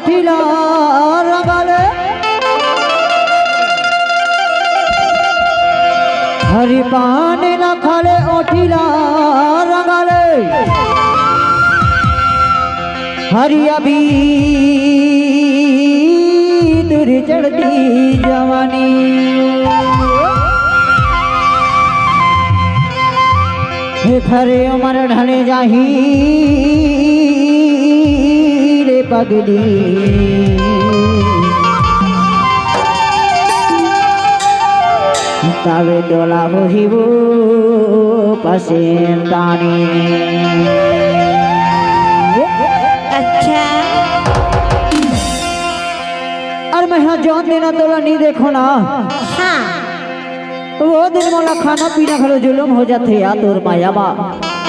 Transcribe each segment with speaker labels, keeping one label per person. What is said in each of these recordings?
Speaker 1: ओठिला रंगाले हरि पाने न खाले ओठिला रंगाले हरि अभी दूर चढ़ती जवानी फरे उमर ढले जाही रे पगली तावे डोला होहिबो पसेंतानी।
Speaker 2: अच्छा
Speaker 1: और मैं हाँ जौन देना तोला नहीं देखो ना
Speaker 2: हाँ
Speaker 1: वो दिन मोला खाना पीना खलो जुलुम हो जाते या तोर माया बा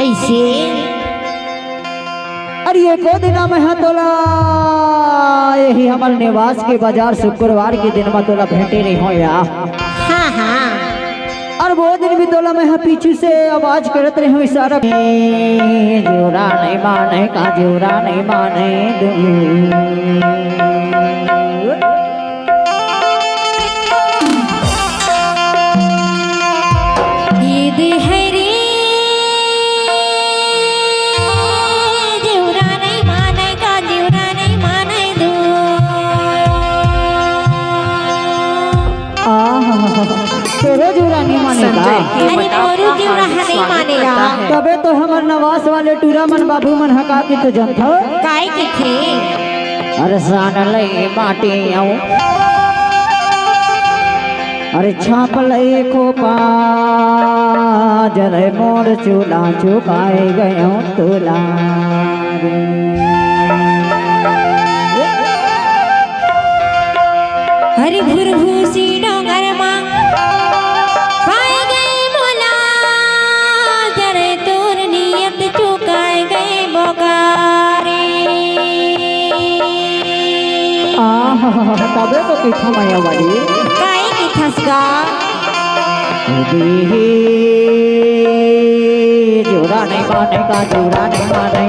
Speaker 2: ऐसे
Speaker 1: अरे ये को दिन में हाँ तोला यही हमारे निवास के बाजार शुक्रवार के दिन में तोला भेंटे नहीं हो या
Speaker 2: हाँ हाँ
Speaker 1: और वो दिन भी तोला मैं हाँ पीछे से आवाज करते रहे इशारा जोरा नहीं माने का जोरा नहीं माने तोरो जोरा नहीं मानेगा
Speaker 2: नहीं मानेगा
Speaker 1: तबे तो हमार नवास वाले टूरा मन बाबू मन हका के तो जनता
Speaker 2: काय के थे
Speaker 1: अरे सान लई माटी आऊं अरे छाप लई खोपा जरे मोर चूला चुकाए गयो तुला
Speaker 2: हरि भुरभूसी डोंगर मां पाए गए मोला जरे तोर नियत चुकाए गए बोकारे
Speaker 1: तबे तो किथा माया वाली
Speaker 2: काय की खसगा
Speaker 1: जोरा नहीं माने का जोरा नहीं माने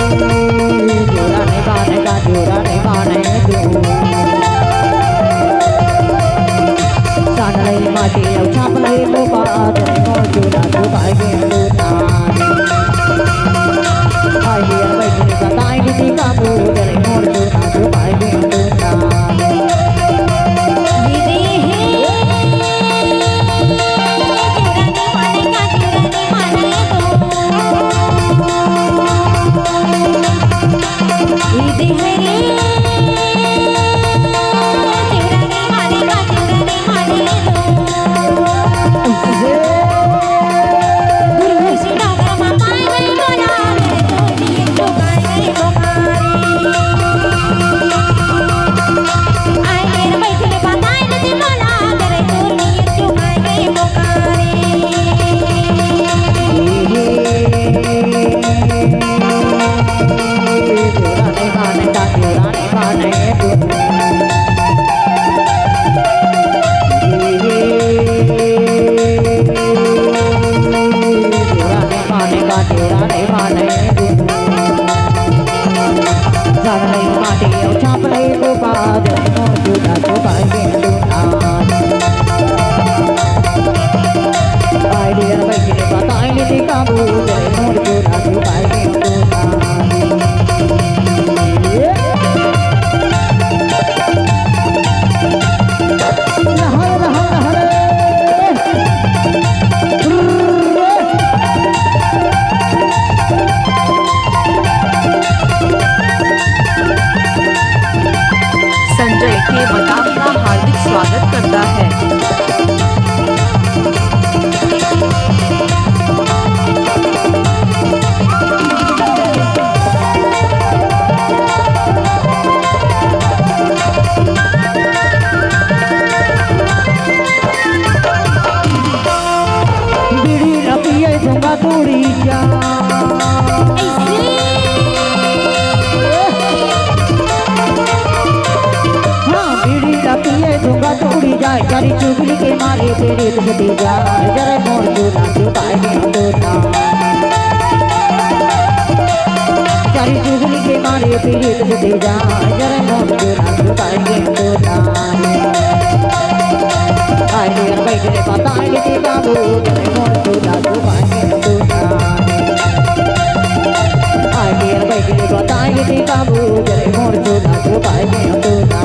Speaker 1: जोरा नहीं माने का जोरा नहीं माने सान लई माटी और छाप लई कोपा जरे मोर चूला चुकाए गए तुला आई हियर बैठी बताई दी काबू जरे मोर चूला चुकाए गए तुला मारे तेरे तुझे जा जरे मोर चूना चुकाए गए तोता चारी चुगली के मारे तेरे तुझे जा जरे मोर चूना चुकाए गए तोता आई डियर बैठे पता है कि बाबू जरे मोर चूना चुकाए गए तोता आई डियर बैठे पता है कि बाबू जरे मोर चूना चुकाए गए तोता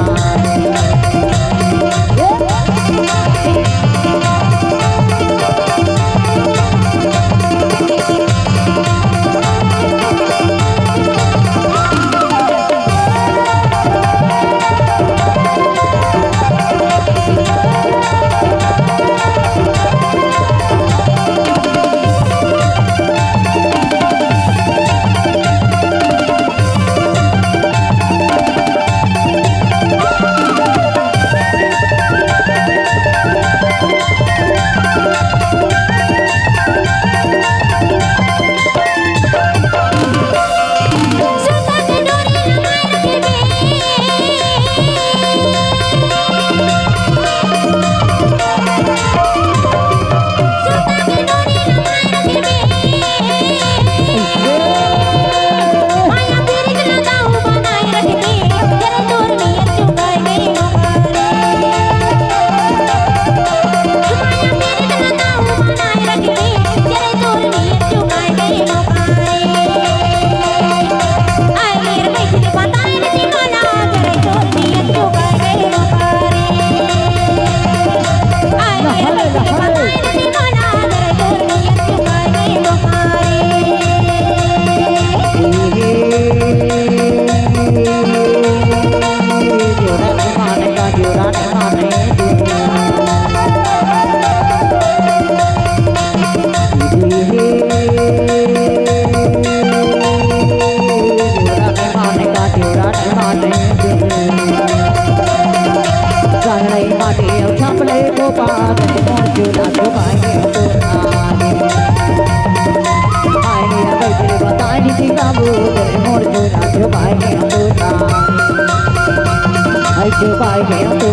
Speaker 1: Bye, get up to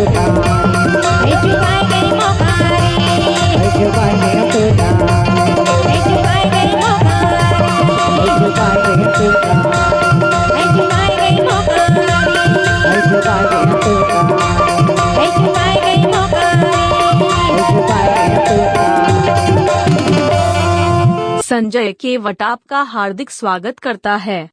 Speaker 3: Sanjay के वटाप का हार्दिक स्वागत करता है।